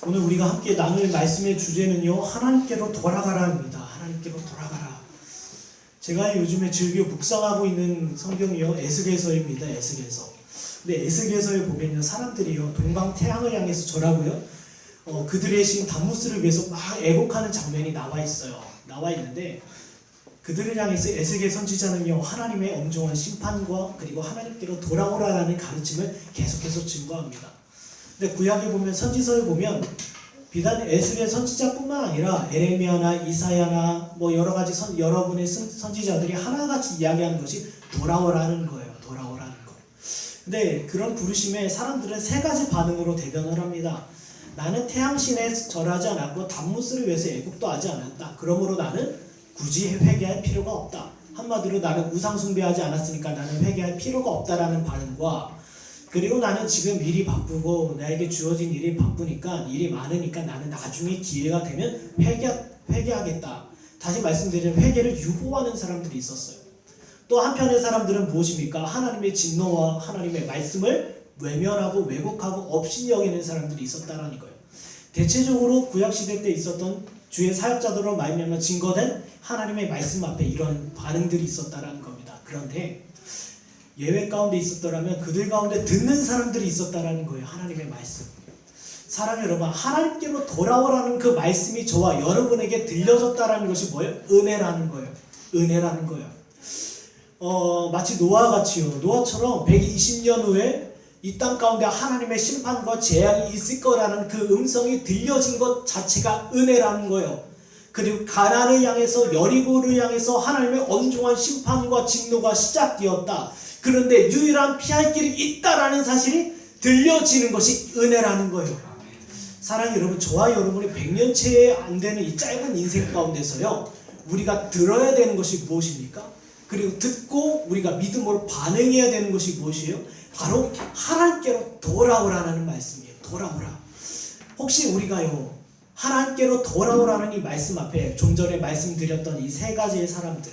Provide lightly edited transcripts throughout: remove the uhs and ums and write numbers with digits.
오늘 우리가 함께 나눌 말씀의 주제는요, 하나님께로 돌아가라입니다. 하나님께로 돌아가라. 제가 요즘에 즐겨 묵상하고 있는 성경이요, 에스겔서입니다. 에스겔서. 근데 에스겔서에 보면요, 사람들이요, 동방 태양을 향해서 절하고요, 그들의 신 담무스를 위해서 막 애곡하는 장면이 나와 있어요. 나와 있는데, 그들을 향해서 에스겔 선지자는요, 하나님의 엄중한 심판과 그리고 하나님께로 돌아오라라는 가르침을 계속해서 증거합니다. 근데 구약에 보면, 선지서에 보면 비단 에스겔 선지자뿐만 아니라 에레미야나 이사야나 뭐 여러 가지 여러분의 선지자들이 하나같이 이야기하는 것이 돌아오라는 거예요. 돌아오라는 거. 근데 그런 부르심에 사람들은 세 가지 반응으로 대변을 합니다. 나는 태양신에 절하지 않았고 담무스를 위해서 애국도 하지 않았다. 그러므로 나는 굳이 회개할 필요가 없다. 한마디로 나는 우상 숭배하지 않았으니까 나는 회개할 필요가 없다라는 반응과, 그리고 나는 지금 일이 바쁘고 나에게 주어진 일이 바쁘니까, 일이 많으니까 나는 나중에 기회가 되면 회개하겠다. 다시 말씀드리면 회개를 유보하는 사람들이 있었어요. 또 한편의 사람들은 무엇입니까? 하나님의 진노와 하나님의 말씀을 외면하고 왜곡하고 업신 여기는 사람들이 있었다라는 거예요. 대체적으로 구약시대 때 있었던 주의 사역자들로 말미암아 증거된 하나님의 말씀 앞에 이런 반응들이 있었다라는 겁니다. 그런데 예외 가운데 있었더라면 그들 가운데 듣는 사람들이 있었다라는 거예요. 하나님의 말씀. 사랑하는 여러분, 하나님께로 돌아오라는 그 말씀이 저와 여러분에게 들려졌다라는 것이 뭐예요? 은혜라는 거예요. 은혜라는 거예요. 마치 노아와 같이요. 노아처럼 120년 후에 이 땅 가운데 하나님의 심판과 재앙이 있을 거라는 그 음성이 들려진 것 자체가 은혜라는 거예요. 그리고 가나안을 향해서, 여리고를 향해서 하나님의 엄중한 심판과 진노가 시작되었다. 그런데 유일한 피할 길이 있다라는 사실이 들려지는 것이 은혜라는 거예요. 사랑하는 여러분, 저와 여러분의 100년째 안 되는 이 짧은 인생 가운데서요, 우리가 들어야 되는 것이 무엇입니까? 그리고 듣고 우리가 믿음으로 반응해야 되는 것이 무엇이에요? 바로 하나님께로 돌아오라는 말씀이에요. 돌아오라. 혹시 우리가요, 하나님께로 돌아오라는 이 말씀 앞에 좀 전에 말씀드렸던 이 세 가지의 사람들,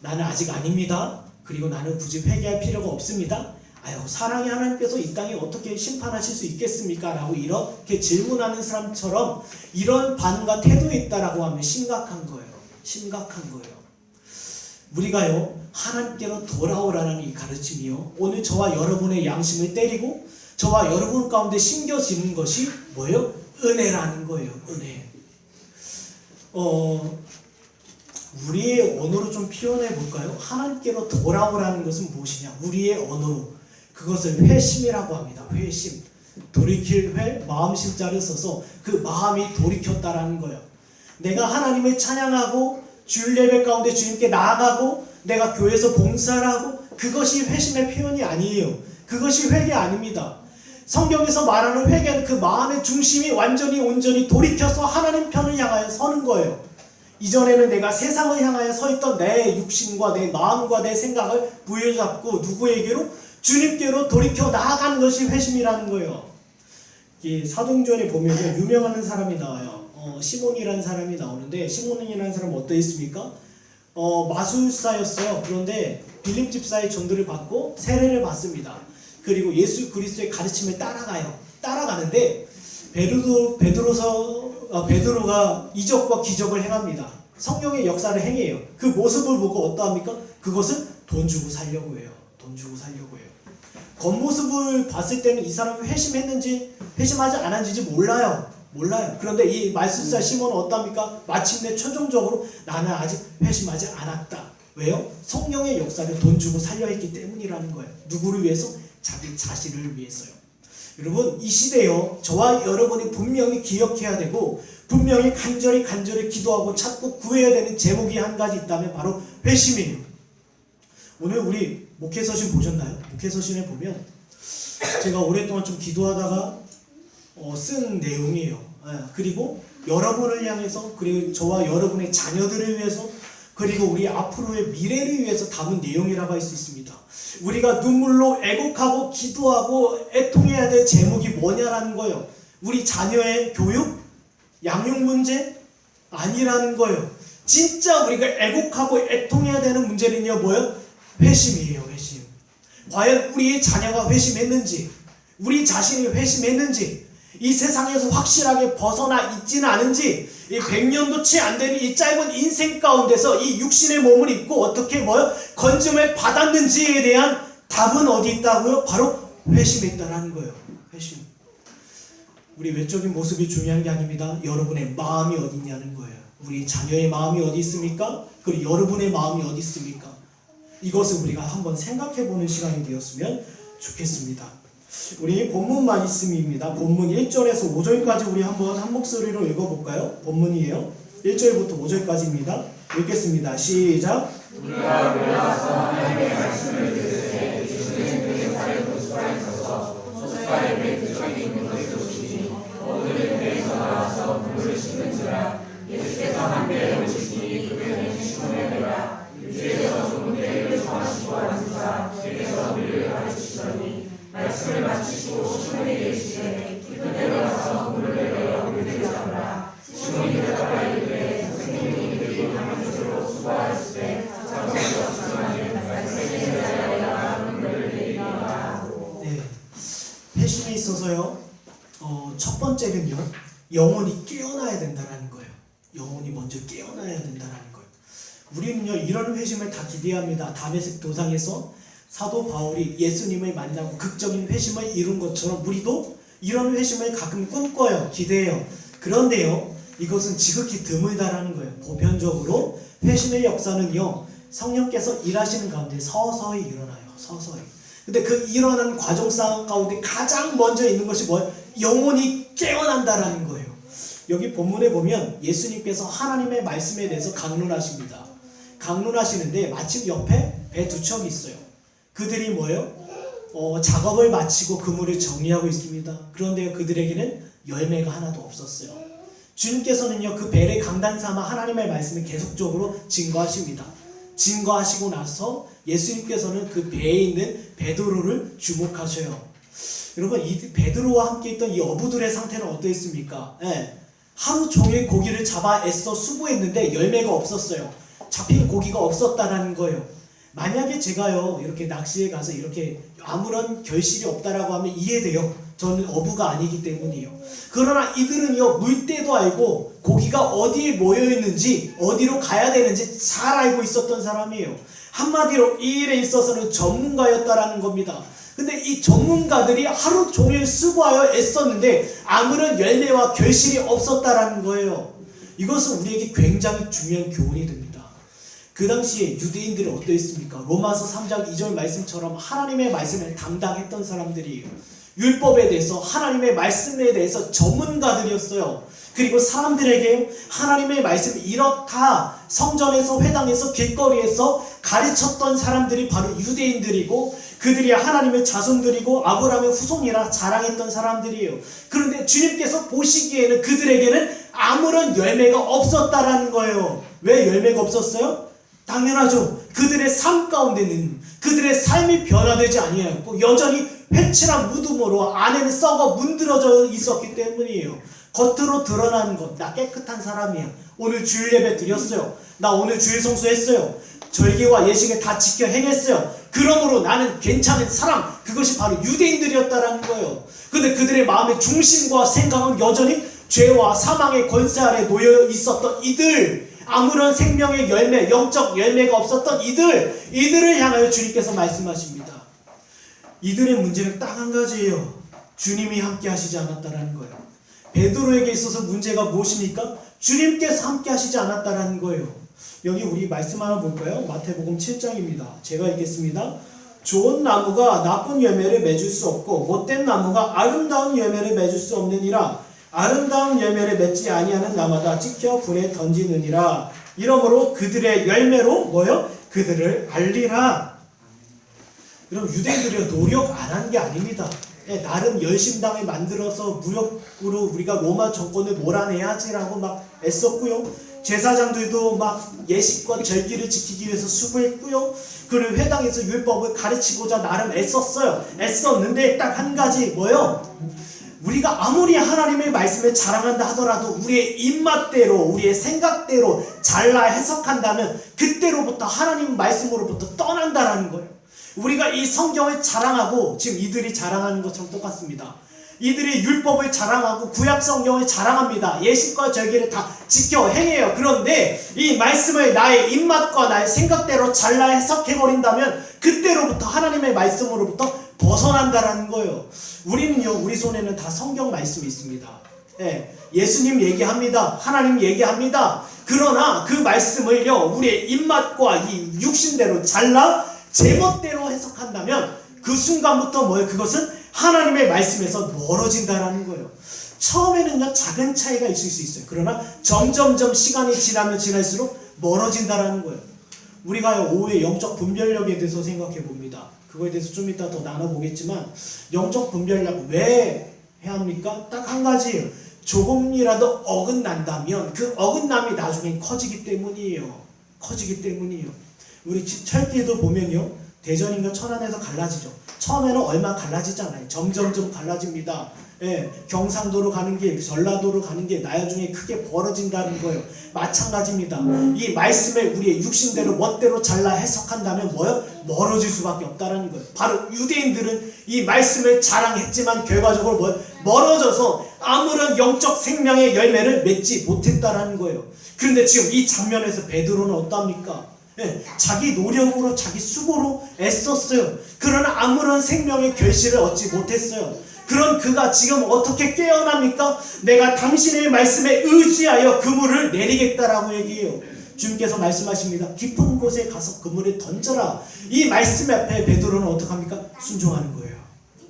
나는 아직 아닙니다. 그리고 나는 굳이 회개할 필요가 없습니다. 아유, 사랑의 하나님께서 이 땅에 어떻게 심판하실 수 있겠습니까? 라고 이렇게 질문하는 사람처럼 이런 반응과 태도에 있다라고 하면 심각한 거예요. 심각한 거예요. 우리가요, 하나님께로 돌아오라는 이 가르침이요, 오늘 저와 여러분의 양심을 때리고 저와 여러분 가운데 심겨지는 것이 뭐예요? 은혜라는 거예요. 은혜. 우리의 언어로 좀 표현해 볼까요? 하나님께로 돌아오라는 것은 무엇이냐? 우리의 언어로 그것을 회심이라고 합니다. 회심. 돌이킬 회, 마음심자를 써서 그 마음이 돌이켰다라는 거예요. 내가 하나님을 찬양하고 주일 예배 가운데 주님께 나아가고 내가 교회에서 봉사를 하고, 그것이 회심의 표현이 아니에요. 그것이 회개 아닙니다. 성경에서 말하는 회개는 그 마음의 중심이 완전히 온전히 돌이켜서 하나님 편을 향하여 서는 거예요. 이전에는 내가 세상을 향하여 서 있던 내 육신과 내 마음과 내 생각을 부여잡고 누구에게로? 주님께로 돌이켜 나아가는 것이 회심이라는 거예요. 이 사도행전에 보면 유명한 사람이 나와요. 시몬이라는 사람이 나오는데, 시몬이라는 사람은 어떠했습니까? 마술사였어요. 그런데 빌립 집사의 전도를 받고 세례를 받습니다. 그리고 예수 그리스도의 가르침을 따라가는데 베드로가 이적과 기적을 행합니다. 성령의 역사를 행해요. 그 모습을 보고 어떠합니까? 그것은 돈 주고 살려고 해요. 돈 주고 살려고 해요. 겉모습을 봤을 때는 이 사람이 회심했는지 회심하지 않았는지 몰라요. 그런데 이 마술사 시몬은 어떠합니까? 마침내 최종적으로 나는 아직 회심하지 않았다. 왜요? 성령의 역사를 돈 주고 살려 했기 때문이라는 거예요. 누구를 위해서? 자기 자신을 위해서요. 여러분, 이 시대요, 저와 여러분이 분명히 기억해야 되고 분명히 간절히 기도하고 찾고 구해야 되는 제목이 한 가지 있다면 바로 회심이에요. 오늘 우리 목회서신 보셨나요? 목회서신에 보면 제가 오랫동안 좀 기도하다가 쓴 내용이에요. 그리고 여러분을 향해서, 그리고 저와 여러분의 자녀들을 위해서, 그리고 우리 앞으로의 미래를 위해서 담은 내용이라고 할 수 있습니다. 우리가 눈물로 애곡하고 기도하고 애통해야 될 제목이 뭐냐라는 거예요. 우리 자녀의 교육, 양육 문제 아니라는 거예요. 진짜 우리가 애곡하고 애통해야 되는 문제는요, 뭐예요? 회심이에요. 회심. 과연 우리의 자녀가 회심했는지, 우리 자신이 회심했는지, 이 세상에서 확실하게 벗어나 있지는 않은지 이 100년도 채 안 되는 이 짧은 인생 가운데서 이 육신의 몸을 입고 어떻게 건짐을 받았는지에 대한 답은 어디 있다고요? 바로 회심에 있다라는 거예요. 회심. 우리 외적인 모습이 중요한 게 아닙니다. 여러분의 마음이 어디 있냐는 거예요. 우리 자녀의 마음이 어디 있습니까? 그리고 여러분의 마음이 어디 있습니까? 이것을 우리가 한번 생각해보는 시간이 되었으면 좋겠습니다. 우리 본문 말씀입니다. 본문 1절에서 5절까지 우리 한번 한 목소리로 읽어볼까요? 본문이에요. 1절부터 5절까지입니다. 읽겠습니다. 시작. 우리가 올라가서 하나님의 말씀을 들으되 주님의 사례도 수가있어서 소수가의 맹주적인 있는 것을 보시니 오늘은 배에서 나와서 물을 씻는지라 예수께서 한 배에 오시니 그 배는 시몬의 배라 유대에서 좁은 배를 정하시고 앉으사 배에서 물을 가르치시더니 말씀을 마치시고 시몬에게 이르시되 깊은 데로 가서 물을 내려 물을 잡으라. 시몬이 대답하여 이르되 선생님이 그들이 강한 줄로 수고하였을 때 자정이 없으면 말씀의 제자여야 물을 내리리라. 네, 회심에 있어서요. 첫 번째는요. 영혼이 깨어나야 된다는 거예요. 영혼이 먼저 깨어나야 된다는 거예요. 우리는요 이런 회심을 다 기대합니다. 다메섹 도상에서 사도 바울이 예수님을 만나고 극적인 회심을 이룬 것처럼 우리도 이런 회심을 가끔 꿈꿔요. 기대해요. 그런데요 이것은 지극히 드물다라는 거예요. 보편적으로 회심의 역사는요 성령께서 일하시는 가운데 서서히 일어나요. 서서히. 근데 그 일어나는 과정상 가운데 가장 먼저 있는 것이 뭐예요? 영혼이 깨어난다라는 거예요. 여기 본문에 보면 예수님께서 하나님의 말씀에 대해서 강론하십니다. 강론하시는데 마침 옆에 배 두 척이 있어요. 그들이 뭐예요? 작업을 마치고 그물을 정리하고 있습니다. 그런데 그들에게는 열매가 하나도 없었어요. 주님께서는요 그 배를 강단 삼아 하나님의 말씀을 계속적으로 증거하십니다. 증거하시고 나서 예수님께서는 그 배에 있는 베드로를 주목하셔요. 여러분 이 베드로와 함께 있던 이 어부들의 상태는 어떠했습니까? 하루 종일 고기를 잡아 애써 수고했는데 열매가 없었어요. 잡힌 고기가 없었다라는 거예요. 만약에 제가요 이렇게 낚시에 가서 이렇게 아무런 결실이 없다라고 하면 이해돼요. 저는 어부가 아니기 때문이에요. 그러나 이들은요 물때도 알고 고기가 어디에 모여있는지 어디로 가야 되는지 잘 알고 있었던 사람이에요. 한마디로 이 일에 있어서는 전문가였다라는 겁니다. 근데 이 전문가들이 하루 종일 수고하여 애썼는데 아무런 열매와 결실이 없었다라는 거예요. 이것은 우리에게 굉장히 중요한 교훈이 됩니다. 그 당시에 유대인들이 어떠했습니까? 로마서 3장 2절 말씀처럼 하나님의 말씀을 담당했던 사람들이에요. 율법에 대해서 하나님의 말씀에 대해서 전문가들이었어요. 그리고 사람들에게 하나님의 말씀이 이렇다 성전에서 회당에서 길거리에서 가르쳤던 사람들이 바로 유대인들이고 그들이 하나님의 자손들이고 아브라함의 후손이라 자랑했던 사람들이에요. 그런데 주님께서 보시기에는 그들에게는 아무런 열매가 없었다라는 거예요. 왜 열매가 없었어요? 당연하죠. 그들의 삶 가운데는 그들의 삶이 변화되지 아니하였고 여전히 회칠한 무덤으로 안에는 썩어 문드러져 있었기 때문이에요. 겉으로 드러나는 것, 나 깨끗한 사람이야. 오늘 주일 예배 드렸어요. 나 오늘 주일 성수했어요. 절기와 예식을 다 지켜 행했어요. 그러므로 나는 괜찮은 사람. 그것이 바로 유대인들이었다라는 거예요. 근데 그들의 마음의 중심과 생각은 여전히 죄와 사망의 권세 아래 놓여 있었던 이들, 아무런 생명의 열매, 영적 열매가 없었던 이들을 향하여 주님께서 말씀하십니다. 이들의 문제는 딱 한 가지예요. 주님이 함께 하시지 않았다라는 거예요. 베드로에게 있어서 문제가 무엇입니까? 주님께서 함께 하시지 않았다라는 거예요. 여기 우리 말씀 하나 볼까요? 마태복음 7장입니다. 제가 읽겠습니다. 좋은 나무가 나쁜 열매를 맺을 수 없고 못된 나무가 아름다운 열매를 맺을 수 없느니라. 아름다운 열매를 맺지 아니하는 나마다 찍혀 불에 던지느니라. 이러므로 그들의 열매로 그들을 알리라. 그럼 유대인들이 노력 안 한 게 아닙니다. 나름 열심당을 만들어서 무력으로 우리가 로마 정권을 몰아내야지라고 막 애썼고요. 제사장들도 막 예식과 절기를 지키기 위해서 수고했고요. 그리고 회당에서 율법을 가르치고자 나름 애썼는데 딱 한 가지 우리가 아무리 하나님의 말씀을 자랑한다 하더라도 우리의 입맛대로 우리의 생각대로 잘라 해석한다면 그때로부터 하나님 말씀으로부터 떠난다라는 거예요. 우리가 이 성경을 자랑하고 지금 이들이 자랑하는 것처럼 똑같습니다. 이들이 율법을 자랑하고 구약 성경을 자랑합니다. 예식과 절기를 다 지켜 행해요. 그런데 이 말씀을 나의 입맛과 나의 생각대로 잘라 해석해버린다면 그때로부터 하나님의 말씀으로부터 벗어난다라는 거예요. 우리는요, 우리 손에는 다 성경 말씀이 있습니다. 예수님 얘기합니다. 하나님 얘기합니다. 그러나 그 말씀을요, 우리의 입맛과 이 육신대로 잘라 제멋대로 해석한다면 그 순간부터 뭐예요? 그것은 하나님의 말씀에서 멀어진다라는 거예요. 처음에는요, 작은 차이가 있을 수 있어요. 그러나 점점점 시간이 지나면 지날수록 멀어진다라는 거예요. 우리가 오후에 영적 분별력에 대해서 생각해 봅니다. 그거에 대해서 좀 이따 더 나눠보겠지만, 영적 분별력 왜 해야 합니까? 딱 한 가지예요. 조금이라도 어긋난다면 그 어긋남이 나중에 커지기 때문이에요. 커지기 때문이에요. 우리 철길도 보면요, 대전인가 천안에서 갈라지죠. 처음에는 얼마 갈라지지 않아요. 점점점 갈라집니다. 경상도로 가는 길, 전라도로 가는 길 나중에 크게 벌어진다는 거예요. 마찬가지입니다. 이 말씀을 우리의 육신대로 멋대로 잘라 해석한다면 뭐요? 멀어질 수밖에 없다는 거예요. 바로 유대인들은 이 말씀을 자랑했지만 결과적으로 뭐요? 멀어져서 아무런 영적 생명의 열매를 맺지 못했다라는 거예요. 그런데 지금 이 장면에서 베드로는 어떠합니까? 자기 노력으로 자기 수고로 애썼어요. 그러나 아무런 생명의 결실을 얻지 못했어요. 그런 그가 지금 어떻게 깨어납니까? 내가 당신의 말씀에 의지하여 그물을 내리겠다라고 얘기해요. 주님께서 말씀하십니다. 깊은 곳에 가서 그물을 던져라. 이 말씀 앞에 베드로는 어떡합니까? 순종하는 거예요.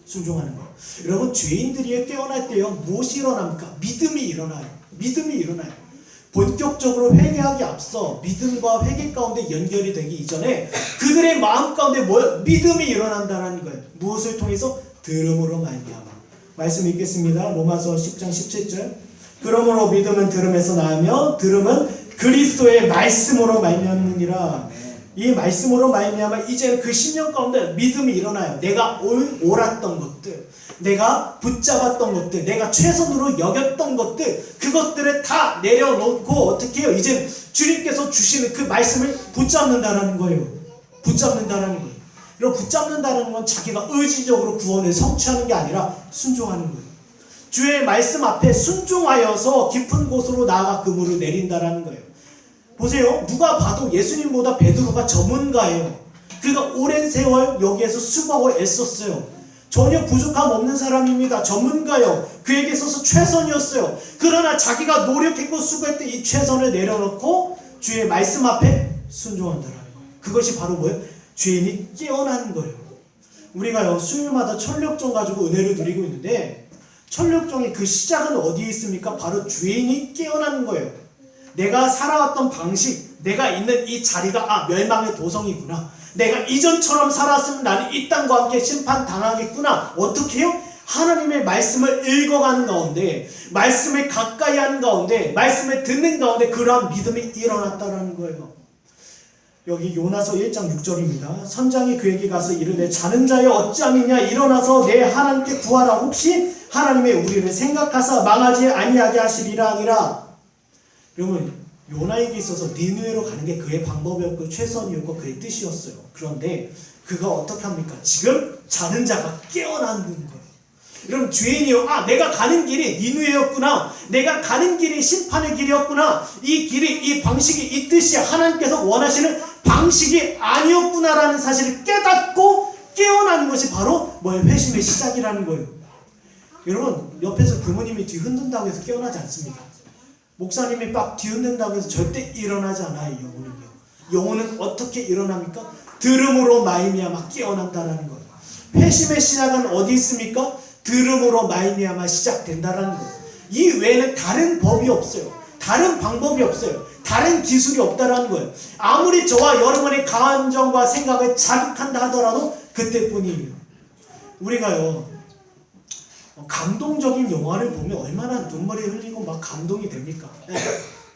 순종하는 거. 여러분, 죄인들이 깨어날 때요, 무엇이 일어납니까? 믿음이 일어나요. 믿음이 일어나요. 본격적으로 회개하기 앞서 믿음과 회개 가운데 연결이 되기 이전에 그들의 마음 가운데 뭐예요? 믿음이 일어난다는 거예요. 무엇을 통해서? 들음으로 말미암아. 말씀 읽겠습니다. 로마서 10장 17절. 그러므로 믿음은 들음에서 나오며 들음은 그리스도의 말씀으로 말미암느니라. 이 말씀으로 말미암아 이제는 그 심령 가운데 믿음이 일어나요. 내가 옳았던 것들, 내가 붙잡았던 것들, 내가 최선으로 여겼던 것들, 그것들을 다 내려놓고 어떻게 해요? 이제 주님께서 주시는 그 말씀을 붙잡는다라는 거예요. 붙잡는다라는 거예요. 여러분, 붙잡는다는 건 자기가 의지적으로 구원을 성취하는 게 아니라 순종하는 거예요. 주의 말씀 앞에 순종하여서 깊은 곳으로 나아가 그물을 내린다라는 거예요. 보세요. 누가 봐도 예수님보다 베드로가 전문가예요. 그가 오랜 세월 여기에서 수고하고 애썼어요. 전혀 부족함 없는 사람입니다. 전문가요. 그에게 있어서 최선이었어요. 그러나 자기가 노력했고 수고했던 이 최선을 내려놓고 주의 말씀 앞에 순종한다라는 거예요. 그것이 바로 뭐예요? 죄인이 깨어나는 거예요. 우리가요, 수요일마다 천력정 가지고 은혜를 누리고 있는데, 천력정의 그 시작은 어디에 있습니까? 바로 죄인이 깨어나는 거예요. 내가 살아왔던 방식, 내가 있는 이 자리가 멸망의 도성이구나. 내가 이전처럼 살았으면 나는 이 땅과 함께 심판당하겠구나. 어떻게 해요? 하나님의 말씀을 읽어가는 가운데, 말씀을 가까이 하는 가운데, 말씀을 듣는 가운데 그러한 믿음이 일어났다는 거예요. 여기 요나서 1장 6절입니다. 선장이 그에게 가서 이르되 자는 자여 어찌함이냐 일어나서 내 하나님께 구하라. 혹시 하나님의 우리를 생각하사 망하지 아니하게 하시리라 하니라. 여러분, 요나에게 있어서 니느웨로 가는 게 그의 방법이었고 최선이었고 그의 뜻이었어요. 그런데 그가 어떻게 합니까? 지금 자는 자가 깨어나는 거예요. 여러분, 죄인이요, 내가 가는 길이 니느웨였구나, 내가 가는 길이 심판의 길이었구나, 이 길이, 이 방식이, 이 뜻이 하나님께서 원하시는 방식이 아니었구나라는 사실을 깨닫고 깨어나는 것이 바로 뭐예요? 회심의 시작이라는 거예요. 여러분, 옆에서 부모님이 뒤흔든다고 해서 깨어나지 않습니다. 목사님이 막 뒤흔든다고 해서 절대 일어나지 않아요. 영혼은요. 영혼은 어떻게 일어납니까? 들음으로 말미암아 깨어난다라는 거예요. 회심의 시작은 어디 있습니까? 들음으로 말미암아 시작된다라는 거예요. 이 외에는 다른 법이 없어요. 다른 방법이 없어요. 다른 기술이 없다라는 거예요. 아무리 저와 여러분의 감정과 생각을 자극한다 하더라도 그때뿐이에요. 우리가요, 감동적인 영화를 보면 얼마나 눈물이 흘리고 막 감동이 됩니까?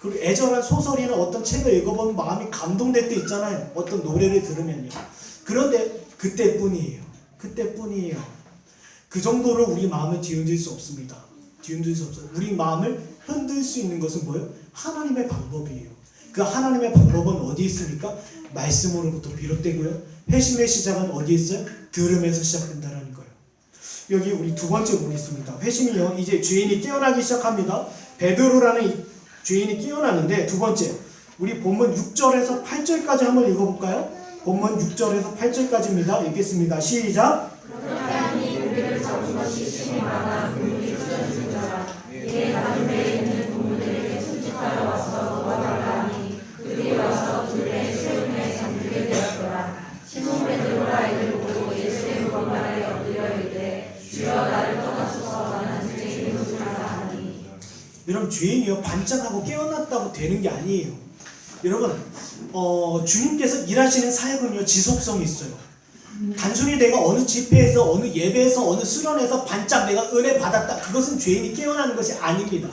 그리고 애절한 소설이나 어떤 책을 읽어보면 마음이 감동될 때 있잖아요. 어떤 노래를 들으면요. 그런데 그때뿐이에요. 그때뿐이에요. 그 정도로 우리 마음을 뒤흔들 수 없습니다. 뒤흔들 수 없어요. 우리 마음을 흔들 수 있는 것은 뭐예요? 하나님의 방법이에요. 그 하나님의 방법은 어디 있습니까? 말씀으로부터 비롯되고요. 회심의 시작은 어디 있어요? 들음에서 시작된다는 거예요. 여기 우리 두 번째 보겠습니다. 회심이요. 이제 죄인이 깨어나기 시작합니다. 베드로라는 이 죄인이 깨어나는데 두 번째 우리 본문 6절에서 8절까지 한번 읽어볼까요? 본문 6절에서 8절까지입니다. 읽겠습니다. 시작. 그러하니 우리를 잡은 것이 심히 많아 눈물이 쏟아지는 자라 이에 다른 배에 있는 동무들에게 손짓하러 와서 도와달라니 그들이 와서 둘에 세움에 잠들게 되었더라. 시몬 베드로가 이를 보고 예수의 무덤가에 엎드려 이르되 주여 나를 떠나소서 나는 죄인인 것을 알아하니. 여러분 죄인이요 반짝하고 깨어났다고 되는 게 아니에요. 여러분 주님께서 일하시는 사역은요 지속성이 있어요. 단순히 내가 어느 집회에서 어느 예배에서 어느 수련에서 반짝 내가 은혜 받았다 그것은 죄인이 깨어나는 것이 아닙니다.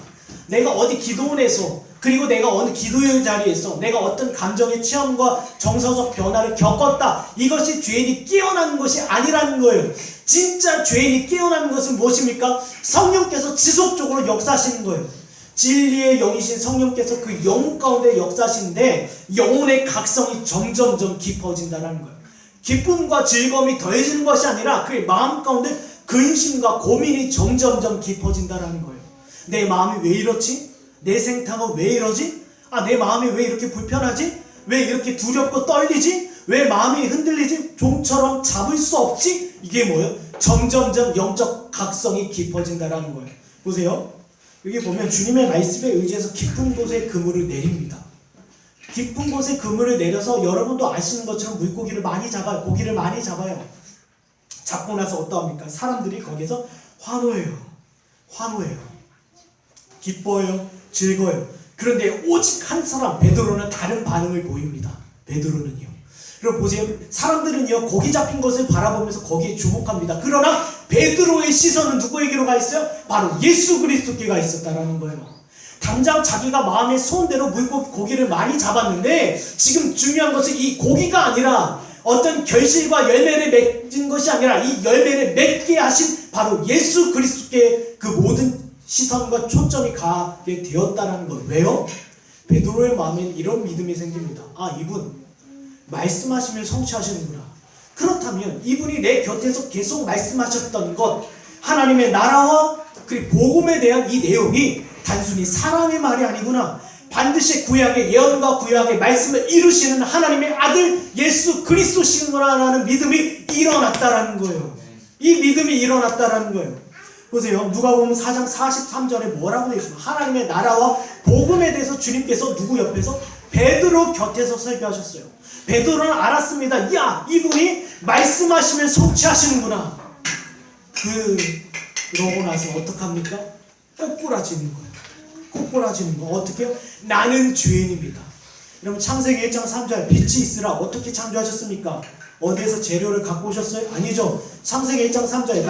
내가 어디 기도원에서 그리고 내가 어느 기도의 자리에서 내가 어떤 감정의 체험과 정서적 변화를 겪었다 이것이 죄인이 깨어나는 것이 아니라는 거예요. 진짜 죄인이 깨어나는 것은 무엇입니까? 성령께서 지속적으로 역사하시는 거예요. 진리의 영이신 성령께서 그 영혼 가운데 역사하시는데 영혼의 각성이 점점점 깊어진다는 거예요. 기쁨과 즐거움이 더해지는 것이 아니라 그의 마음 가운데 근심과 고민이 점점점 깊어진다는 거예요. 내 마음이 왜 이렇지? 내 생각은 왜 이러지? 내 마음이 왜 이렇게 불편하지? 왜 이렇게 두렵고 떨리지? 왜 마음이 흔들리지? 종처럼 잡을 수 없지? 이게 뭐예요? 점점점 영적 각성이 깊어진다는 거예요. 보세요. 여기 보면 주님의 말씀에 의지해서 깊은 곳에 그물을 내립니다. 깊은 곳에 그물을 내려서 여러분도 아시는 것처럼 물고기를 많이 잡아요. 고기를 많이 잡아요. 잡고 나서 어떠합니까? 사람들이 거기서 환호해요. 기뻐요. 즐거워요. 그런데 오직 한 사람 베드로는 다른 반응을 보입니다. 베드로는요. 그럼 보세요. 사람들은요 고기 잡힌 것을 바라보면서 거기에 주목합니다. 그러나 베드로의 시선은 누구에게로 가 있어요? 바로 예수 그리스도께 가 있었다라는 거예요. 당장 자기가 마음에 손대로 고기를 많이 잡았는데 지금 중요한 것은 이 고기가 아니라 어떤 결실과 열매를 맺은 것이 아니라 이 열매를 맺게 하신 바로 예수 그리스도께 그 모든 시선과 초점이 가게 되었다는 것. 왜요? 베드로의 마음엔 이런 믿음이 생깁니다. 이분 말씀하시면 성취하시는구나. 그렇다면 이분이 내 곁에서 계속 말씀하셨던 것 하나님의 나라와 그리고 복음에 대한 이 내용이 단순히 사람의 말이 아니구나. 반드시 구약의 예언과 구약의 말씀을 이루시는 하나님의 아들 예수 그리스도시구나라는 믿음이 일어났다라는 거예요. 이 믿음이 일어났다라는 거예요. 보세요. 누가복음 4장 43절에 뭐라고 되어 있습니까? 하나님의 나라와 복음에 대해서 주님께서 누구 옆에서? 베드로 곁에서 설교하셨어요. 베드로는 알았습니다. 이분이 말씀하시면 성취하시는구나. 그러고 나서 어떡합니까? 꼬꾸라지는 거예요. 어떻게요? 나는 죄인입니다. 여러분 창세기 1장 3절 빛이 있으라 어떻게 창조하셨습니까? 어디에서 재료를 갖고 오셨어요? 아니죠. 창세기 1장 3절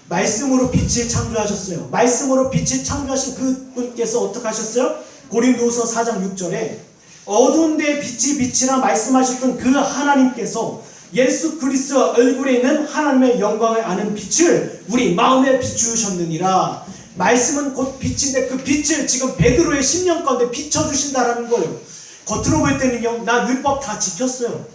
말씀으로 빛을 창조하셨어요. 말씀으로 빛을 창조하신 그분께서 어떻게 하셨어요? 고린도후서 4장 6절에 어두운 데에 빛이 비치라 말씀하셨던 그 하나님께서 예수 그리스도 얼굴에 있는 하나님의 영광을 아는 빛을 우리 마음에 비추셨느니라. 말씀은 곧 빛인데 그 빛을 지금 베드로의 심령 가운데 비춰주신다라는 거예요. 겉으로 볼 때는요, 나 율법 다 지켰어요.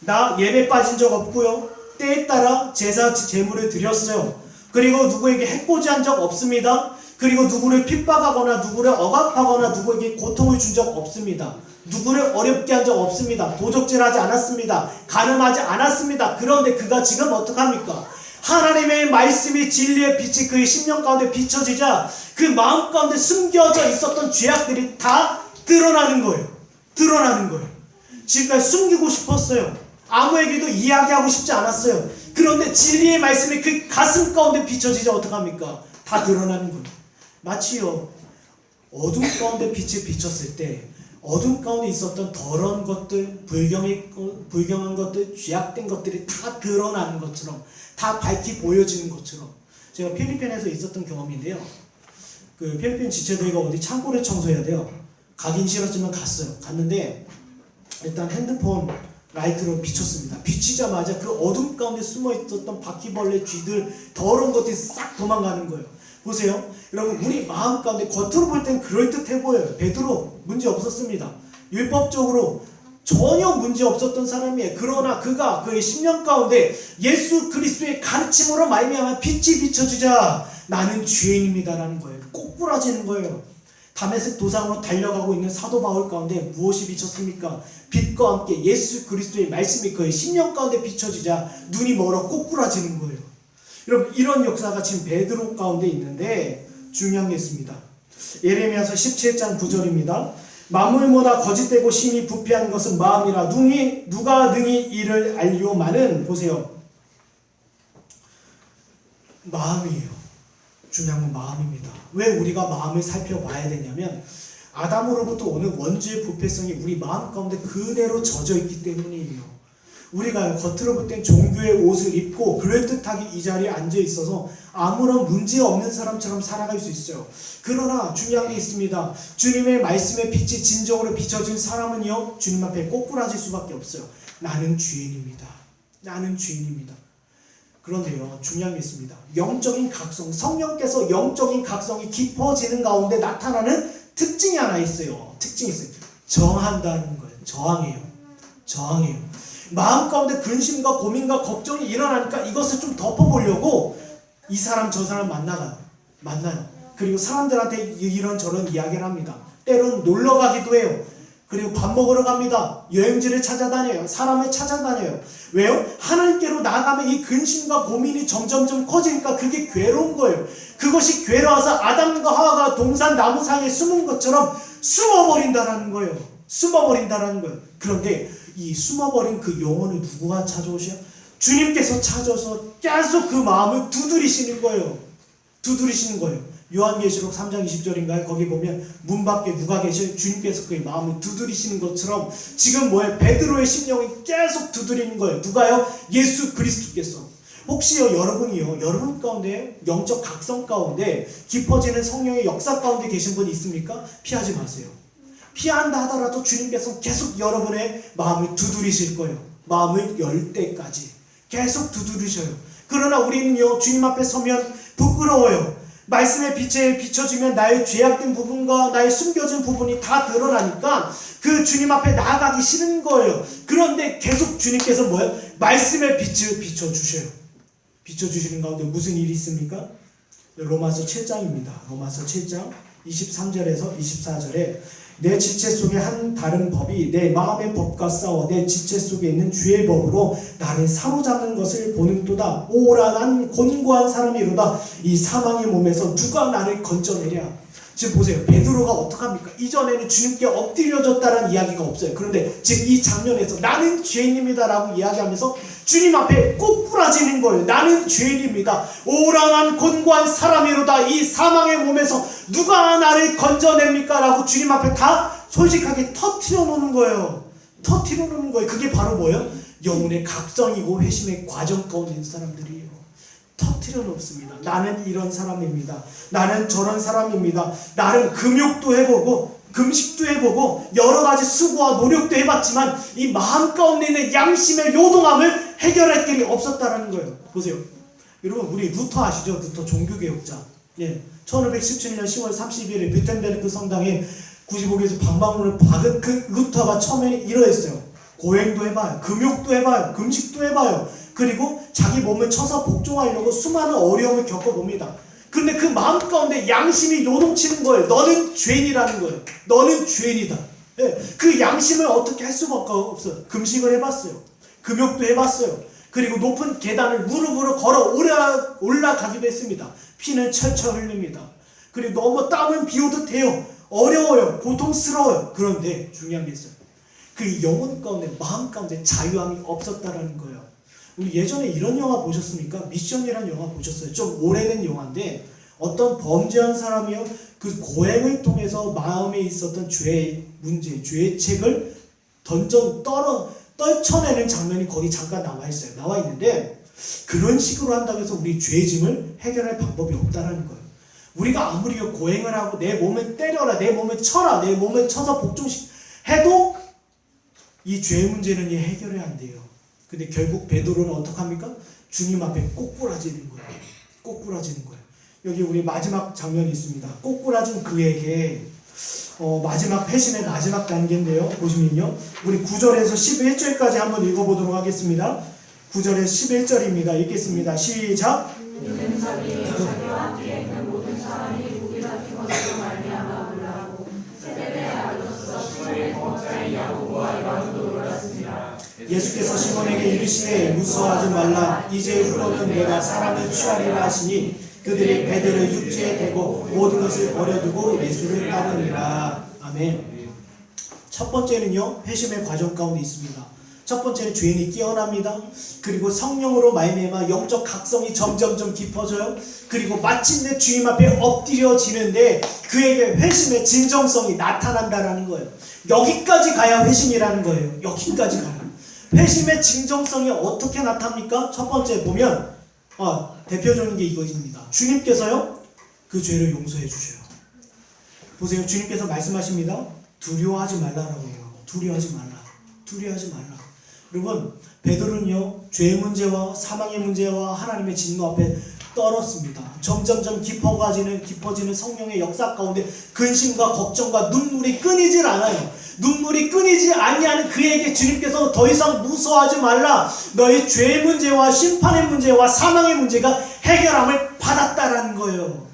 나 예배 빠진 적 없고요. 때에 따라 제사 제물을 드렸어요. 그리고 누구에게 해코지한 적 없습니다. 그리고 누구를 핍박하거나 누구를 억압하거나 누구에게 고통을 준 적 없습니다. 누구를 어렵게 한 적 없습니다. 도적질하지 않았습니다. 간음하지 않았습니다. 그런데 그가 지금 어떡합니까? 하나님의 말씀이 진리의 빛이 그의 심령 가운데 비춰지자 그 마음 가운데 숨겨져 있었던 죄악들이 다 드러나는 거예요. 지금까지 숨기고 싶었어요. 아무에게도 이야기하고 싶지 않았어요. 그런데 진리의 말씀이 그 가슴 가운데 비춰지자 어떡합니까? 다 드러나는 거예요. 마치요 어둠 가운데 빛이 비쳤을 때 어둠 가운데 있었던 더러운 것들, 불경한 것들, 죄악된 것들이 다 드러나는 것처럼 다 밝히 보여지는 것처럼 제가 필리핀에서 있었던 경험인데요. 그 필리핀 지체들과 어디 창고를 청소해야 돼요. 가긴 싫었지만 갔는데 일단 핸드폰 라이트로 비쳤습니다. 비치자마자 그 어둠 가운데 숨어 있었던 바퀴벌레, 쥐들, 더러운 것들이 싹 도망가는 거예요. 보세요. 여러분 우리 마음 가운데 겉으로 볼 땐 그럴듯해 보여요. 베드로 문제 없었습니다. 율법적으로 전혀 문제 없었던 사람이에요. 그러나 그가 그의 10년 가운데 예수 그리스도의 가르침으로 말미암아 빛이 비춰지자 나는 죄인입니다라는 거예요. 꼬꾸라지는 거예요. 다메섹 도상으로 달려가고 있는 사도 바울 가운데 무엇이 비쳤습니까? 빛과 함께 예수 그리스도의 말씀이 그의 10년 가운데 비춰지자 눈이 멀어 꼬꾸라지는 거예요. 여러분, 이런 역사가 지금 베드로 가운데 있는데 중요한 게 있습니다. 예레미야서 17장 9절입니다. 만물보다 거짓되고 심히 부패한 것은 마음이라 누가 능히 이를 알리오마는, 보세요, 마음이에요. 중요한 건 마음입니다. 왜 우리가 마음을 살펴봐야 되냐면 아담으로부터 오는 원죄의 부패성이 우리 마음 가운데 그대로 젖어 있기 때문이에요. 우리가 겉으로 볼 땐 종교의 옷을 입고 그럴듯하게 이 자리에 앉아 있어서 아무런 문제 없는 사람처럼 살아갈 수 있어요. 그러나 중요한 게 있습니다. 주님의 말씀의 빛이 진정으로 비춰진 사람은요, 주님 앞에 꼬꾸라질 수밖에 없어요. 나는 죄인입니다. 나는 죄인입니다. 그런데요, 중요한 게 있습니다. 영적인 각성, 성령께서 영적인 각성이 깊어지는 가운데 나타나는 특징이 하나 있어요. 특징이 있어요. 정한다는 거예요. 저항해요. 마음 가운데 근심과 고민과 걱정이 일어나니까 이것을 좀 덮어보려고 이 사람 저 사람 만나요. 그리고 사람들한테 이런저런 이야기를 합니다. 때로는 놀러 가기도 해요. 그리고 밥 먹으러 갑니다. 여행지를 찾아다녀요. 사람을 찾아다녀요. 왜요? 하나님께로 나아가면 이 근심과 고민이 점점점 커지니까 그게 괴로운 거예요. 그것이 괴로워서 아담과 하와가 동산 나무 사이에 숨은 것처럼 숨어버린다라는 거예요. 그런데 이 숨어버린 그 영혼을 누구가 찾아오셔요? 주님께서 찾아서 계속 그 마음을 두드리시는 거예요. 요한계시록 3장 20절인가요? 거기 보면 문 밖에 누가 계셔요? 주님께서 그의 마음을 두드리시는 것처럼 지금 뭐예요? 베드로의 심령이 계속 두드리는 거예요. 누가요? 예수 그리스도께서. 혹시요, 여러분 가운데 영적 각성 가운데 깊어지는 성령의 역사 가운데 계신 분이 있습니까? 피하지 마세요. 피한다 하더라도 주님께서 계속 여러분의 마음을 두드리실 거예요. 마음을 열 때까지 계속 두드리셔요. 그러나 우리는요, 주님 앞에 서면 부끄러워요. 말씀의 빛에 비춰지면 나의 죄악된 부분과 나의 숨겨진 부분이 다 드러나니까 그 주님 앞에 나아가기 싫은 거예요. 그런데 계속 주님께서 뭐예요? 말씀의 빛을 비춰주셔요. 비춰주시는 가운데 무슨 일이 있습니까? 로마서 7장입니다. 로마서 7장 23절에서 24절에 내 지체 속에 한 다른 법이 내 마음의 법과 싸워 내 지체 속에 있는 죄의 법으로 나를 사로잡는 것을 보는도다. 오라 난 곤고한 사람이로다. 이 사망의 몸에서 누가 나를 건져내랴. 지금 보세요. 베드로가 어떡합니까? 이전에는 주님께 엎드려졌다는 이야기가 없어요. 그런데 지금 이 장면에서 나는 죄인입니다 라고 이야기하면서 주님 앞에 꼬꾸라지는 거예요. 나는 죄인입니다. 오라 난 곤고한 사람이로다. 이 사망의 몸에서 누가 나를 건져냅니까? 라고 주님 앞에 다 솔직하게 터트려 놓는 거예요. 그게 바로 뭐예요? 영혼의 각성이고 회심의 과정 가운데 있는 사람들이에요. 터트려 놓습니다. 나는 이런 사람입니다. 나는 저런 사람입니다. 나는 금욕도 해보고 금식도 해보고 여러 가지 수고와 노력도 해봤지만 이 마음 가운데 있는 양심의 요동함을 해결할 길이 없었다라는 거예요. 보세요. 여러분, 우리 루터 아시죠? 루터 종교개혁자. 1517년 10월 30일에 비텐베르크 성당에 95개에서 방방문을 박은 그 루터가 처음에 이러했어요. 고행도 해봐요. 금욕도 해봐요. 금식도 해봐요. 그리고 자기 몸을 쳐서 복종하려고 수많은 어려움을 겪어봅니다. 그런데 그 마음 가운데 양심이 요동치는 거예요. 너는 죄인이라는 거예요. 너는 죄인이다. 그 양심을 어떻게 할 수밖에 없어요. 금식을 해봤어요. 금욕도 해봤어요. 그리고 높은 계단을 무릎으로 걸어 올라가기도 했습니다. 피는 철철 흘립니다. 그리고 너무 땀은 비오듯 해요. 어려워요. 고통스러워요. 그런데 중요한 게 있어요. 그 영혼 가운데, 마음 가운데 자유함이 없었다라는 거예요. 우리 예전에 이런 영화 보셨습니까? 미션이라는 영화 보셨어요? 좀 오래된 영화인데 어떤 범죄한 사람이요, 그 고행을 통해서 마음에 있었던 죄의 문제, 죄의 책을 떨쳐내는 장면이 거기 잠깐 나와 있는데, 그런 식으로 한다고 해서 우리 죄의 짐을 해결할 방법이 없다라는 거예요. 우리가 아무리 고행을 하고 내 몸을 때려라, 내 몸을 쳐라, 내 몸을 쳐서 해도 이 죄의 문제는 해결이 안 돼요. 근데 결국 베드로는 어떡합니까? 주님 앞에 꼬꾸라지는 거예요. 여기 우리 마지막 장면이 있습니다. 꼬꾸라진 그에게 마지막 회심의 마지막 단계인데요. 보시면요. 우리 9절에서 11절까지 한번 읽어보도록 하겠습니다. 9절에서 11절입니다. 읽겠습니다. 시작. 믿는 자들이 자기와 함께 있는 모든 사람이 무기를 힘으로 말미암아 놀라고 세대의 아들로서 시몬의 동업자인 야고보와 요한도 놀랐습니다. 예수께서 시몬에게 이르시되 무서워하지 말라. 이제 후로는 내가 사람을 취하리라 하시니 그들이 배들을 육지에 대고 모든 것을 버려두고 예수를 따르니라. 아멘. 첫 번째는요, 회심의 과정 가운데 있습니다. 첫 번째는 죄인이 깨어납니다. 그리고 성령으로 말미암아 영적 각성이 점점점 깊어져요. 그리고 마침내 주님 앞에 엎드려지는데 그에게 회심의 진정성이 나타난다라는 거예요. 여기까지 가야 회심이라는 거예요. 여기까지 가야. 회심의 진정성이 어떻게 나타납니까? 첫 번째 보면 대표적인 게 이것입니다. 주님께서요, 그 죄를 용서해 주셔요. 보세요. 주님께서 말씀하십니다. 두려워하지 말라라고 해요. 두려워하지 말라. 두려워하지 말라. 여러분, 베드로는요, 죄의 문제와 사망의 문제와 하나님의 진노 앞에 떨었습니다. 점점점 깊어지는 성령의 역사 가운데 근심과 걱정과 눈물이 끊이질 않아요. 눈물이 끊이지 아니하는 그에게 주님께서 더 이상 무서워하지 말라. 너의 죄의 문제와 심판의 문제와 사망의 문제가 해결함을 받았다라는 거예요.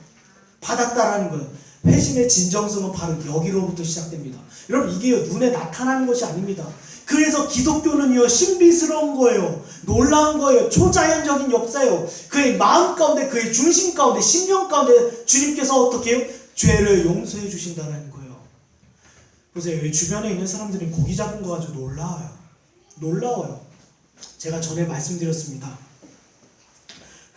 받았다라는 거예요. 회심의 진정성은 바로 여기로부터 시작됩니다. 여러분, 이게 눈에 나타나는 것이 아닙니다. 그래서 기독교는요, 신비스러운 거예요. 놀라운 거예요. 초자연적인 역사예요. 그의 마음 가운데, 그의 중심 가운데, 심령 가운데 주님께서 어떻게 해요? 죄를 용서해 주신다는 거예요. 보세요. 주변에 있는 사람들은 고기 잡은 거 가지고 놀라워요. 놀라워요. 제가 전에 말씀드렸습니다.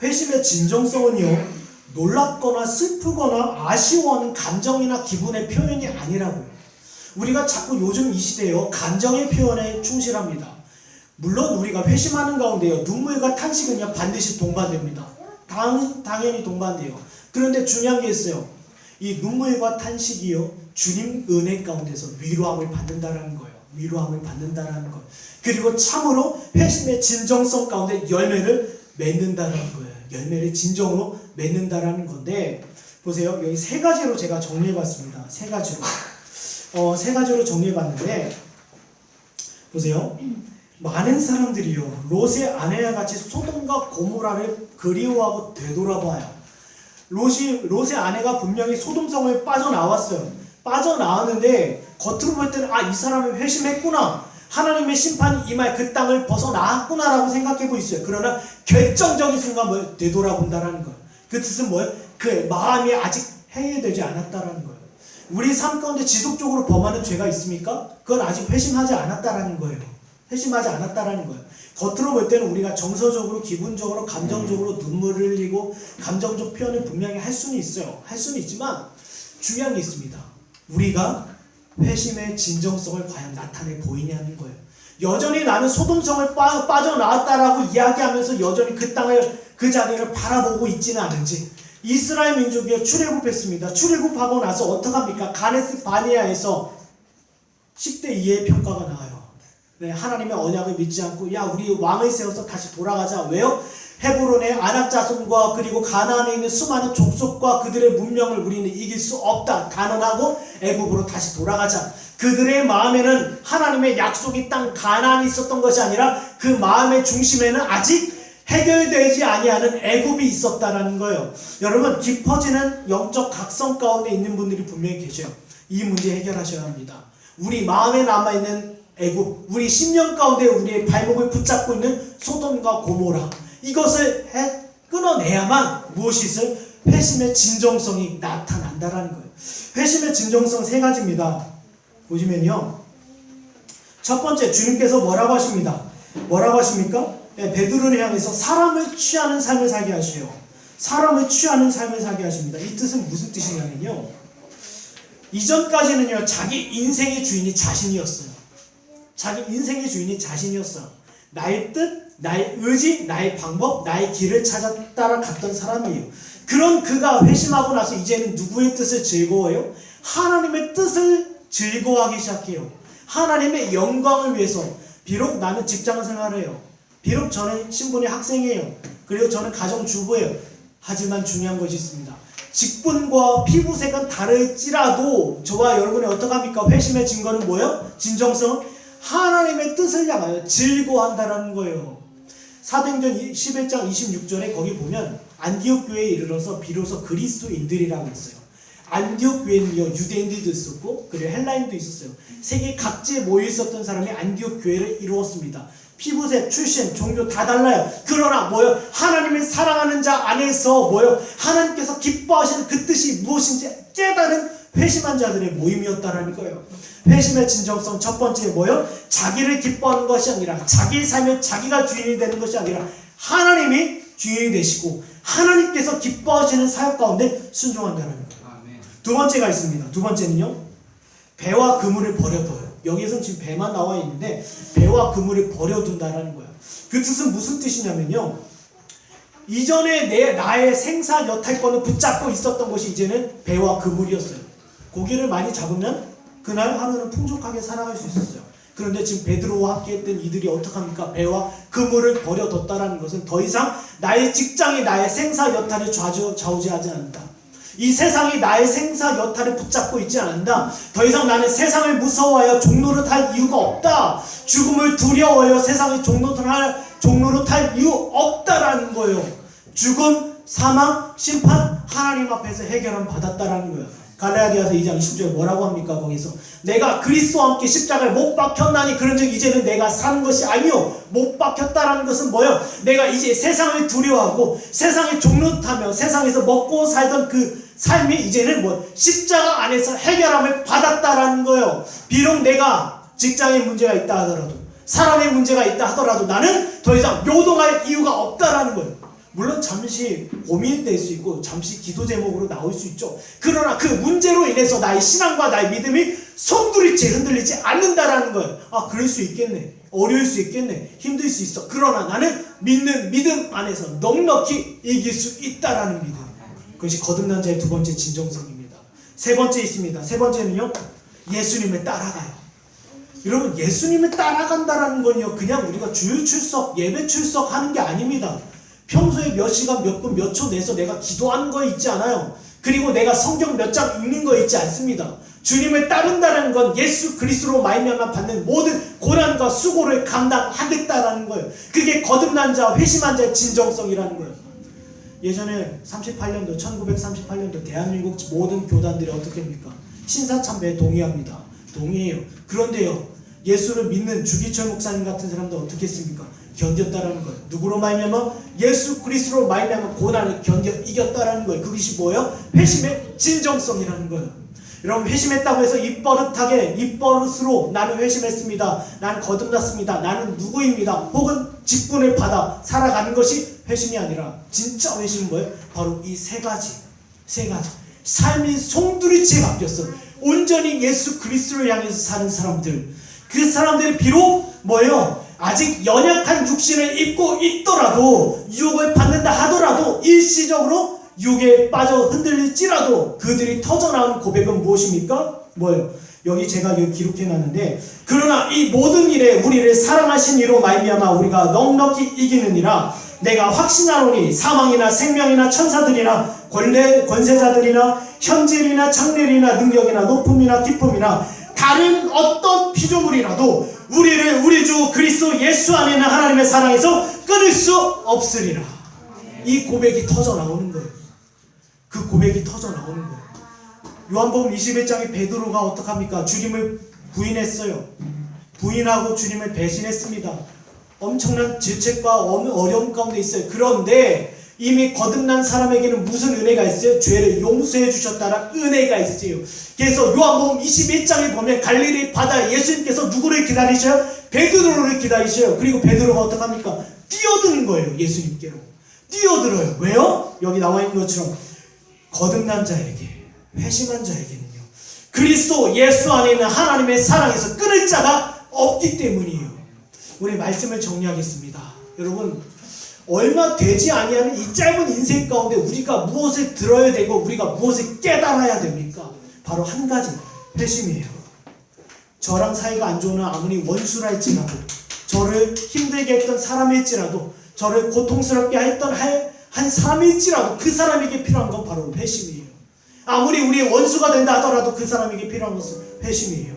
회심의 진정성은요, 놀랍거나 슬프거나 아쉬워하는 감정이나 기분의 표현이 아니라고요. 우리가 자꾸 요즘 이 시대에요, 감정의 표현에 충실합니다. 물론 우리가 회심하는 가운데요, 눈물과 탄식은요 반드시 동반됩니다. 당연히 동반돼요. 그런데 중요한 게 있어요. 이 눈물과 탄식이요, 주님 은혜 가운데서 위로함을 받는다라는 거예요. 위로함을 받는다라는 거예요. 그리고 참으로 회심의 진정성 가운데 열매를 맺는다라는 거예요. 열매를 진정으로 맺는다라는 건데, 보세요. 여기 세 가지로 제가 정리해봤습니다. 세 가지로. 세 가지로 정리해봤는데, 보세요. 많은 사람들이요, 롯의 아내와 같이 소돔과 고모라를 그리워하고 되돌아봐요. 롯의 아내가 분명히 소돔성을 빠져나왔어요. 빠져나왔는데 겉으로 볼 때는 이 사람이 회심했구나, 하나님의 심판이 임할 그 땅을 벗어나왔구나라고 생각하고 있어요. 그러나 결정적인 순간 뭘 되돌아본다라는 거예요. 그 뜻은 뭐예요? 그 마음이 아직 해결되지 않았다라는 거예요. 우리 삶 가운데 지속적으로 범하는 죄가 있습니까? 그건 아직 회심하지 않았다라는 거예요. 회심하지 않았다라는 거예요. 겉으로 볼 때는 우리가 정서적으로, 기분적으로, 감정적으로 눈물을 흘리고 감정적 표현을 분명히 할 수는 있어요. 할 수는 있지만 중요한 게 있습니다. 우리가 회심의 진정성을 과연 나타내 보이냐는 거예요. 여전히 나는 소돔성을 빠져나왔다라고 이야기하면서 여전히 그 땅을, 그 자리를 바라보고 있지는 않은지. 이스라엘 민족이 출애굽했습니다. 출애굽하고 나서 어떡합니까? 가데스 바네아에서 10대 2의 평가가 나와요. 네, 하나님의 언약을 믿지 않고 우리 왕을 세워서 다시 돌아가자. 왜요? 헤브론의 아낙 자손과 그리고 가나안에 있는 수많은 족속과 그들의 문명을 우리는 이길 수 없다. 단언하고 애굽으로 다시 돌아가자. 그들의 마음에는 하나님의 약속의 땅 가나안이 있었던 것이 아니라 그 마음의 중심에는 아직 해결되지 아니하는 애굽이 있었다라는 거예요. 여러분, 깊어지는 영적 각성 가운데 있는 분들이 분명히 계셔요. 이 문제 해결하셔야 합니다. 우리 마음에 남아있는 애굽, 우리 심령 가운데 우리의 발목을 붙잡고 있는 소돔과 고모라, 이것을 끊어내야만 무엇이 있어요? 회심의 진정성이 나타난다라는 거예요. 회심의 진정성 세 가지입니다. 보시면요, 첫 번째, 주님께서 뭐라고 하십니다. 뭐라고 하십니까? 베드로를 향해서 사람을 취하는 삶을 살게 하시요. 사람을 취하는 삶을 살게 하십니다. 이 뜻은 무슨 뜻이냐면요, 이전까지는요, 자기 인생의 주인이 자신이었어요. 자기 인생의 주인이 자신이었어요. 나의 뜻, 나의 의지, 나의 방법, 나의 길을 찾아 따라갔던 사람이에요. 그런 그가 회심하고 나서 이제는 누구의 뜻을 즐거워해요? 하나님의 뜻을 즐거워하기 시작해요. 하나님의 영광을 위해서. 비록 나는 직장 생활을 해요. 비록 저는 신분의 학생이에요. 그리고 저는 가정주부예요. 하지만 중요한 것이 있습니다. 직분과 피부색은 다를지라도 저와 여러분이 어떡합니까? 회심의 증거는 뭐예요? 진정성, 하나님의 뜻을 향하여 즐거워한다라는 거예요. 사도행전 11장 26절에 거기 보면 안디옥 교회에 이르러서 비로소 그리스도인들이라고 했어요. 안디옥 교회는요, 유대인들도 있었고 그리고 헬라인도 있었어요. 세계 각지에 모여 있었던 사람이 안디옥 교회를 이루었습니다. 피부색, 출신, 종교 다 달라요. 그러나 뭐요? 하나님을 사랑하는 자 안에서 뭐요? 하나님께서 기뻐하시는 그 뜻이 무엇인지 깨달은 회심한 자들의 모임이었다라는 거예요. 회심의 진정성 첫 번째 뭐요? 자기를 기뻐하는 것이 아니라 자기의 삶에 자기가 주인이 되는 것이 아니라 하나님이 주인이 되시고 하나님께서 기뻐하시는 사역 가운데 순종한다는 거예요. 두 번째가 있습니다. 두 번째는요, 배와 그물을 버려둬요. 여기에서는 지금 배만 나와 있는데 배와 그물을 버려둔다라는 거예요. 그 뜻은 무슨 뜻이냐면요, 이전에 나의 생사 여탈권을 붙잡고 있었던 것이 이제는 배와 그물이었어요. 고기를 많이 잡으면 그날 하루는 풍족하게 살아갈 수 있었어요. 그런데 지금 베드로와 함께 했던 이들이 어떡합니까? 배와 그물을 버려뒀다라는 것은 더 이상 나의 직장이 나의 생사 여탈을 좌우지하지 않는다. 이 세상이 나의 생사 여탈을 붙잡고 있지 않는다. 더 이상 나는 세상을 무서워하여 종노릇할 이유가 없다. 죽음을 두려워하여 세상의 종노릇할 이유 없다라는 거예요. 죽음, 사망, 심판 하나님 앞에서 해결함 받았다라는 거예요. 갈라디아서 2장 20절 뭐라고 합니까? 거기서 내가 그리스도와 함께 십자가에 못 박혔나니 그런즉 이제는 내가 사는 것이 아니요 못 박혔다라는 것은 뭐예요? 내가 이제 세상을 두려워하고 세상에 종노릇하며 세상에서 먹고 살던 그 삶이 이제는 뭐 십자가 안에서 해결함을 받았다라는 거예요. 비록 내가 직장에 문제가 있다 하더라도 사람의 문제가 있다 하더라도 나는 더 이상 요동할 이유가 없다라는 거예요. 물론 잠시 고민될 수 있고 잠시 기도 제목으로 나올 수 있죠. 그러나 그 문제로 인해서 나의 신앙과 나의 믿음이 송두리째 흔들리지 않는다라는 거예요. 아, 그럴 수 있겠네. 어려울 수 있겠네. 힘들 수 있어. 그러나 나는 믿는 믿음 안에서 넉넉히 이길 수 있다라는 믿음. 그것이 거듭난 자의 두 번째 진정성입니다. 세 번째 있습니다. 세 번째는요, 예수님을 따라가요. 여러분, 예수님을 따라간다라는 건요, 그냥 우리가 주일 출석, 예배 출석하는 게 아닙니다. 평소에 몇 시간, 몇 분, 몇 초 내서 내가 기도하는 거 있지 않아요. 그리고 내가 성경 몇 장 읽는 거 있지 않습니다. 주님을 따른다는 건 예수 그리스도로 말미암아 받는 모든 고난과 수고를 감당하겠다라는 거예요. 그게 거듭난 자, 회심한 자의 진정성이라는 거예요. 예전에 1938년도 대한민국 모든 교단들이 어떻게 합니까? 신사참배에 동의합니다. 동의해요. 그런데요, 예수를 믿는 주기철 목사님 같은 사람들 어떻게 했습니까? 견뎠다라는 거예요. 누구로 말미암아? 예수 그리스도로 말미암아 고난을 견뎌 이겼다라는 거예요. 그것이 뭐예요? 회심의 진정성이라는 거예요. 여러분, 회심했다고 해서 입버릇으로 나는 회심했습니다, 나는 거듭났습니다, 나는 누구입니다, 혹은 직분을 받아 살아가는 것이 회심이 아니라 진짜 회심은 뭐예요? 바로 이 세 가지. 삶이 송두리째 바뀌었어. 온전히 예수 그리스도를 향해서 사는 사람들, 그 사람들이 비록 뭐예요? 아직 연약한 육신을 입고 있더라도, 유혹을 받는다 하더라도, 일시적으로 유혹에 빠져 흔들릴지라도 그들이 터져나오는 고백은 무엇입니까? 뭐예요? 여기 제가 여기 기록해놨는데, 그러나 이 모든 일에 우리를 사랑하신 이로 말미암아 우리가 넉넉히 이기느니라. 내가 확신하노니 사망이나 생명이나 천사들이나 권세자들이나 현질이나 창렬이나 능력이나 높음이나 기쁨이나 다른 어떤 피조물이라도 우리를 우리 주 그리스도 예수 안에 있는 하나님의 사랑에서 끊을 수 없으리라. 이 고백이 터져 나오는 거예요. 그 고백이 터져 나오는 거예요. 요한복음 21장에 베드로가 어떡합니까? 주님을 부인했어요. 부인하고 주님을 배신했습니다. 엄청난 질책과 어려움 가운데 있어요. 그런데 이미 거듭난 사람에게는 무슨 은혜가 있어요? 죄를 용서해 주셨다는 은혜가 있어요. 그래서 요한복음 21장에 보면 갈릴리 바다에 예수님께서 누구를 기다리셔요? 베드로를 기다리셔요. 그리고 베드로가 어떡합니까? 뛰어드는 거예요. 예수님께로 뛰어들어요. 왜요? 여기 나와 있는 것처럼 거듭난 자에게, 회심한 자에게는요, 그리스도 예수 안에 있는 하나님의 사랑에서 끊을 자가 없기 때문이에요. 우리 말씀을 정리하겠습니다. 여러분, 얼마 되지 아니하는 이 짧은 인생 가운데 우리가 무엇을 들어야 되고 우리가 무엇을 깨달아야 됩니까? 바로 한 가지, 회심이에요. 저랑 사이가 안 좋은 아무리 원수라 할지라도, 저를 힘들게 했던 사람일지라도, 저를 고통스럽게 했던 한 사람일지라도 그 사람에게 필요한 건 바로 회심이에요. 아무리 우리의 원수가 된다 하더라도 그 사람에게 필요한 것은 회심이에요.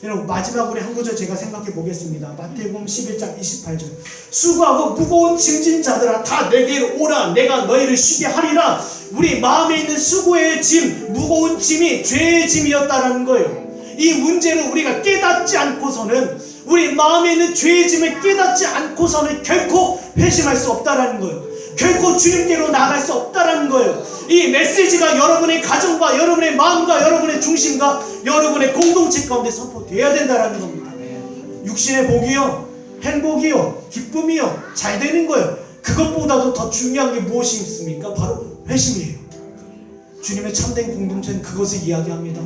여러분, 마지막으로 한 구절 제가 생각해 보겠습니다. 마태복음 11장 28절. 수고하고 무거운 짐진 자들아 다 내게로 오라. 내가 너희를 쉬게 하리라. 우리 마음에 있는 수고의 짐, 무거운 짐이 죄의 짐이었다라는 거예요. 이 문제를 우리가 깨닫지 않고서는, 우리 마음에 있는 죄의 짐을 깨닫지 않고서는 결코 회심할 수 없다라는 거예요. 결코 주님께로 나아갈 수 없다라는 거예요. 이 메시지가 여러분의 가정과 여러분의 마음과 여러분의 중심과 여러분의 공동체 가운데 선포되어야 된다라는 겁니다. 육신의 복이요, 행복이요, 기쁨이요, 잘 되는 거예요. 그것보다도 더 중요한 게 무엇이 있습니까? 바로 회심이에요. 주님의 참된 공동체는 그것을 이야기합니다.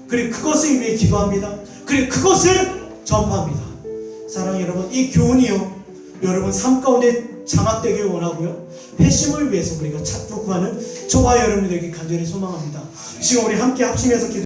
그리고 그것을 위해 기도합니다. 그리고 그것을 전파합니다. 사랑하는 여러분, 이 교훈이요, 여러분 삶 가운데 장악되길 원하고요, 회심을 위해서 우리가 찾고 구하는 저와 여러분들에게 간절히 소망합니다. 지금 우리 함께 합심해서 기도